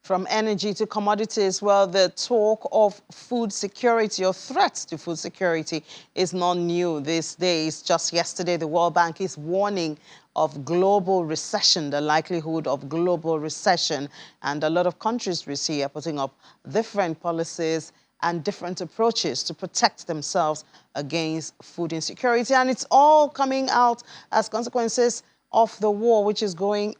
From energy to commodities, well, the talk of food security or threats to food security is not new these days. Just yesterday, the World Bank is warning of global recession, the likelihood of global recession. And a lot of countries we see are putting up different policies and different approaches to protect themselves against food insecurity. And it's all coming out as consequences of the war which is going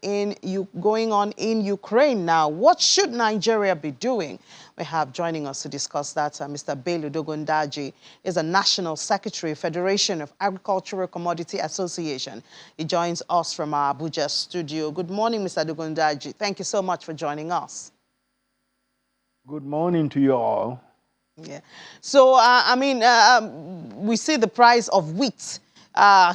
on in Ukraine now. What should Nigeria be doing? We have joining us to discuss that Mr. Bello Dogondaji is a National Secretary, Federation of Agricultural Commodity Association. He joins us from our Abuja studio. Good morning, Mr. Dogondaji. Thank you so much for joining us. Good morning to you all. Yeah. So, we see the price of wheat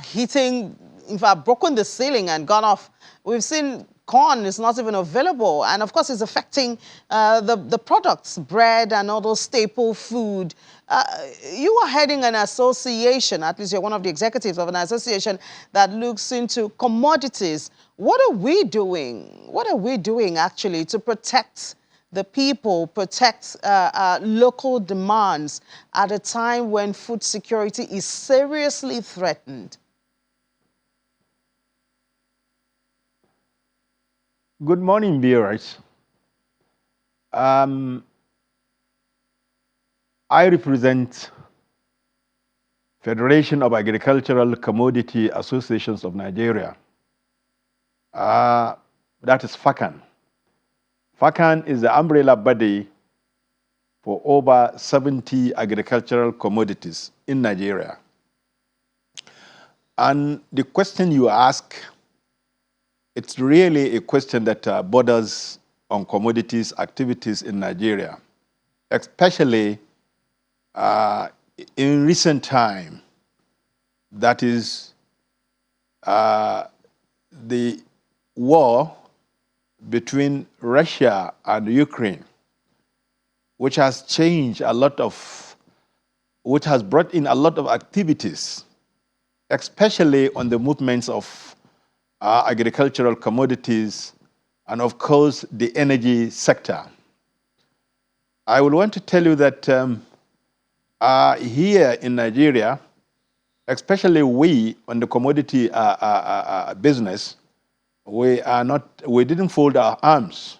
hitting, in fact, broken the ceiling and gone off. We've seen corn is not even available. And of course, it's affecting the products, bread and all those staple food. You are heading an association, at least you're one of the executives of an association that looks into commodities. What are we doing? What are we doing actually to protect the people, protect local demands at a time when food security is seriously threatened? Good morning, viewers. I represent Federation of Agricultural Commodity Associations of Nigeria. That is FAAN. FAAN is the umbrella body for over 70 agricultural commodities in Nigeria. And the question you ask, it's really a question that borders on commodities activities in Nigeria, especially in recent time. That is the war between Russia and Ukraine, which has changed a lot of, which has brought in a lot of activities, especially on the movements of agricultural commodities and, of course, the energy sector. I would want to tell you that here in Nigeria, especially we on the commodity business, we didn't fold our arms.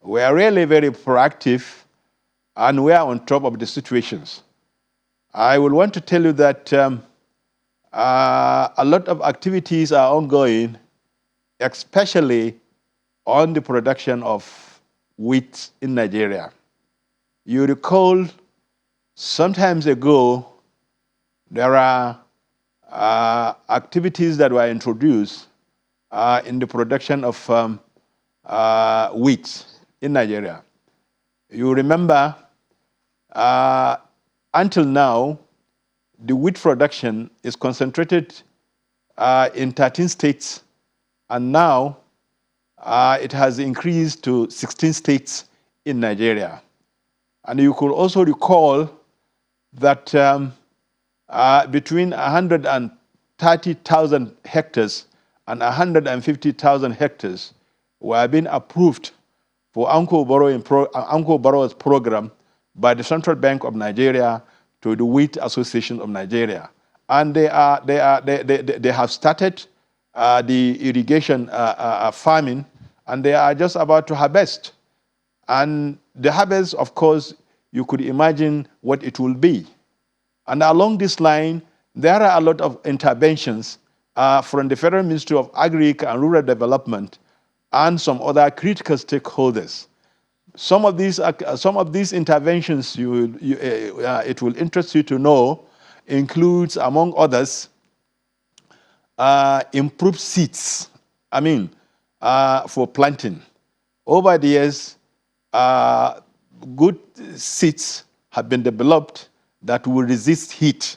We are really very proactive and we are on top of the situations. I will want to tell you that a lot of activities are ongoing, especially on the production of wheat in Nigeria. You recall sometimes ago, there are activities that were introduced in the production of wheat in Nigeria. You remember, until now, the wheat production is concentrated in 13 states, and now it has increased to 16 states in Nigeria. And you could also recall that between 130,000 hectares and 150,000 hectares were being approved for Anko Borrowers program by the Central Bank of Nigeria to the Wheat Association of Nigeria. And they have started the irrigation farming, and they are just about to harvest. And the harvest, of course, you could imagine what it will be. And along this line, there are a lot of interventions from the Federal Ministry of Agric and Rural Development and some other critical stakeholders. Some of these interventions, it will interest you to know, includes, among others, improved seeds, for planting. Over the years, good seeds have been developed that will resist heat,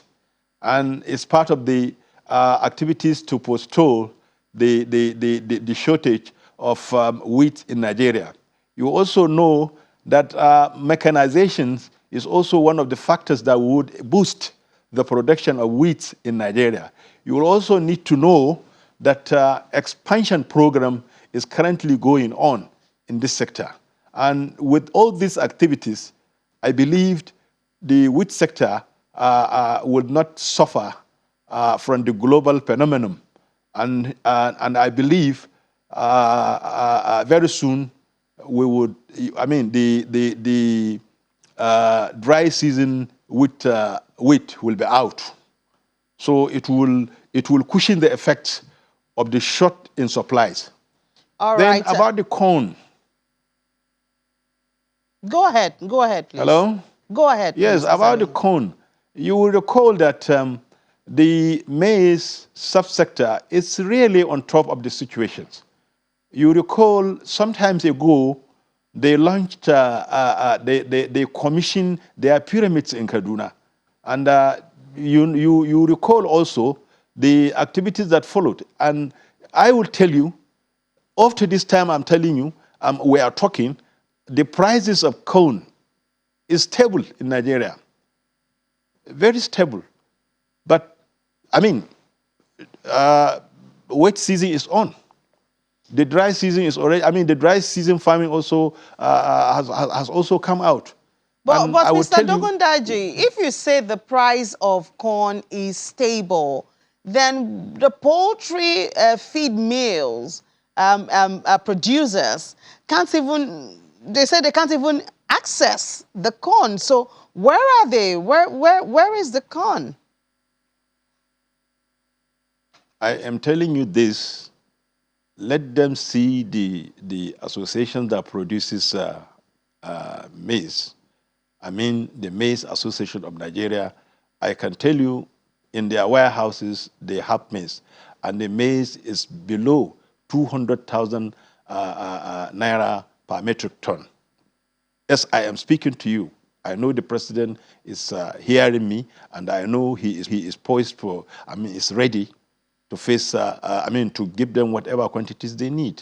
and it's part of the activities to forestall the shortage of wheat in Nigeria. You also know that mechanization is also one of the factors that would boost the production of wheat in Nigeria. You will also need to know that expansion program is currently going on in this sector. And with all these activities, I believed the wheat sector would not suffer from the global phenomenon. And I believe very soon we would, I mean, the dry season wheat will be out. So it will cushion the effects of the short in supplies. All then right. About the corn. Go ahead, please. Hello? Go ahead, yes, please. about the corn. You will recall that the maize subsector is really on top of the situations. You recall sometimes ago, they launched, they commissioned their pyramids in Kaduna. And you recall also the activities that followed. And I will tell you, after this time I'm telling you, we are talking, the prices of corn is stable in Nigeria. Very stable. But, I mean, wet season is on. The dry season is already, I mean, the dry season farming also has also come out. But Mr. Dogondaji, if you say the price of corn is stable, then the poultry feed mills producers can't even, they say they can't even access the corn. So where are they? Where is the corn? I am telling you this. Let them see the association that produces maize. I mean, the Maize Association of Nigeria. I can tell you, in their warehouses, they have maize. And the maize is below 200,000 naira per metric ton. As I am speaking to you, I know the president is hearing me, and I know he is poised for, I mean, is ready to face, I mean, to give them whatever quantities they need.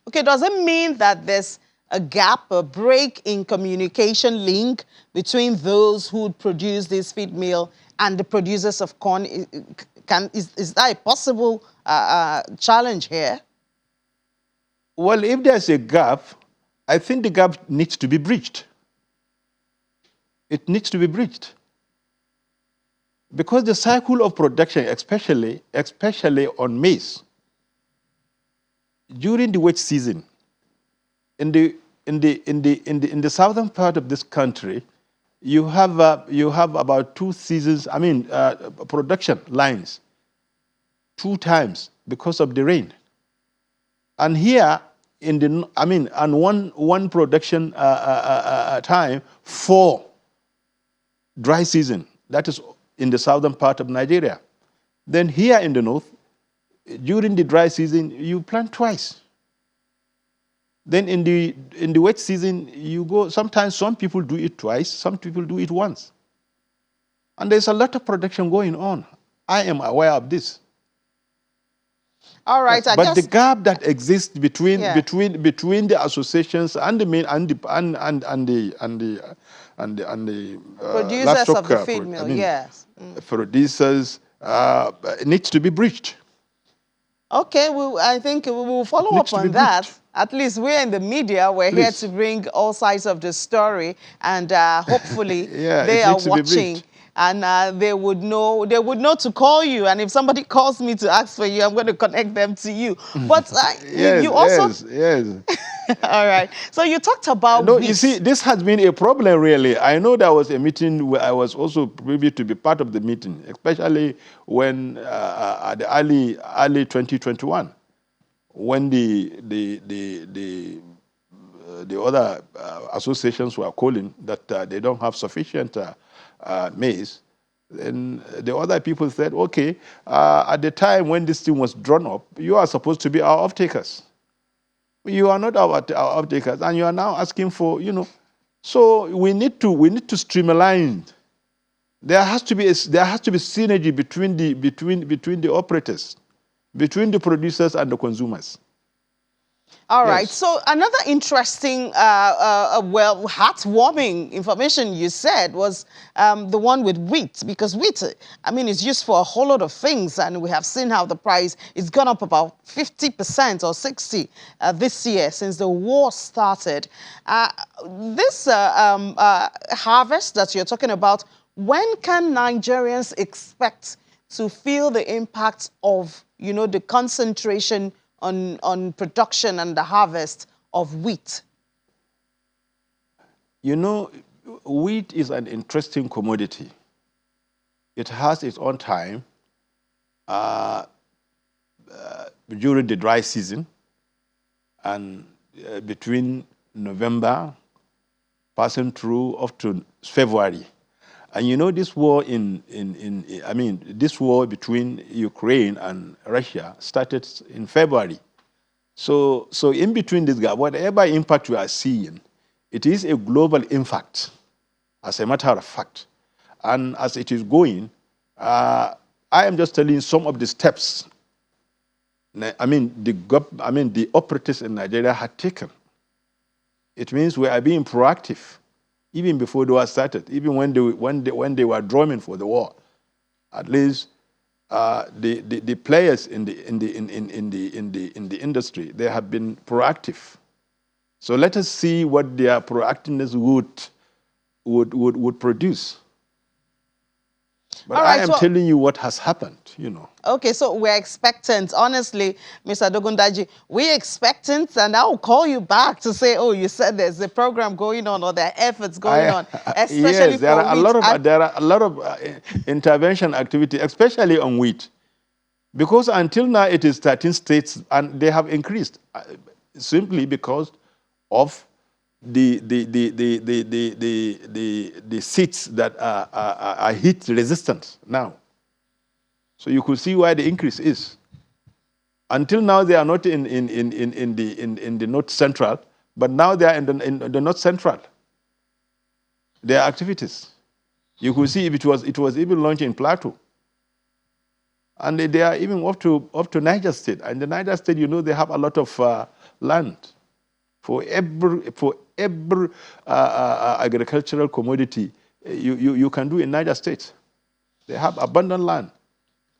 Okay, does it mean that there's a gap, a break in communication link between those who produce this feed meal and the producers of corn? Is that a possible challenge here? Well, if there's a gap, I think the gap needs to be bridged. It needs to be bridged. Because the cycle of production, especially on maize, during the wet season, in the southern part of this country, you have about 2 seasons. I mean, production lines 2 times because of the rain. And here in the, I mean, and one production time for dry season. That is in the southern part of Nigeria. Then here in the north, during the dry season, you plant twice. Then in the wet season, you go, sometimes some people do it twice, some people do it once. And there's a lot of production going on. I am aware of this. All right, yes, but the gap that exists between the associations and the main and the producers of the feed mill, yes, producers needs to be bridged. Okay, I think we will follow up on that. At least we're in the media. We're here to bring all sides of the story, and hopefully they are watching. And they would know to call you. And if somebody calls me to ask for you, I'm going to connect them to you. But you also... Yes. All right. So you talked about No, wheat. you see, this has been a problem, really. I know there was a meeting where I was also privy to be part of the meeting, especially when at the early 2021, when the other associations were calling that they don't have sufficient maize. Then the other people said, okay, at the time when this thing was drawn up, you are supposed to be our off-takers. You are not our off-takers, and you are now asking for, So we need to streamline. There has to be synergy between the operators, between the producers and the consumers. All right. Yes. So another interesting, well, heartwarming information you said was the one with wheat, because wheat, I mean, is used for a whole lot of things, and we have seen how the price is gone up about 50% or 60 this year since the war started. This harvest that you're talking about, when can Nigerians expect to feel the impact of, you know, the concentration on production and the harvest of wheat? You know, wheat is an interesting commodity. It has its own time during the dry season and between November passing through up to February. And you know, this war this war between Ukraine and Russia started in February. So in between this gap, whatever impact we are seeing, it is a global impact, as a matter of fact. And as it is going, I am just telling you some of the steps the operatives in Nigeria had taken. It means we are being proactive, even before the war started, even when they were drumming for the war. At least the players in the industry, they have been proactive. So let us see what their proactiveness would produce. But All I right, am well, telling you what has happened, you know. okay, so we're expectant. Honestly, Mr. Dogundaji, we're expectant, and I'll call you back to say, oh, you said there's a program going on or there are efforts going on, especially Yes, there for are wheat. a lot of intervention activity, especially on wheat, because until now it is 13 states, and they have increased simply because of the seeds that are heat resistant now. So you could see why the increase is. Until now, they are not in the north central, but now they are in the north central. Their activities. You could see if it was even launched in Plateau. And they are even up to Niger State. And the Niger State, you know, they have a lot of land for every agricultural commodity you can do in Niger State. They have abundant land.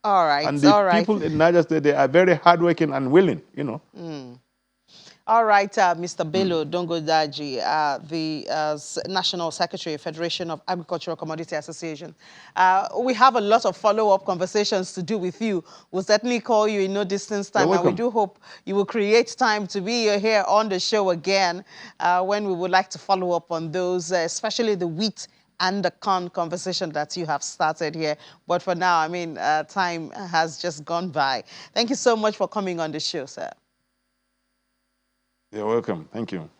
All right, And the all right. people in Niger State, they are very hardworking and willing, you know. All right, Mr. Bello Dongodaji, the National Secretary, Federation of Agricultural Commodity Association. We have a lot of follow-up conversations to do with you. We'll certainly call you in no distance You're time, and we welcome. do hope you will create time to be here on the show again when we would like to follow up on those, especially the wheat and the corn conversation that you have started here. But for now, I mean, time has just gone by. Thank you so much for coming on the show, sir. You're welcome. Thank you.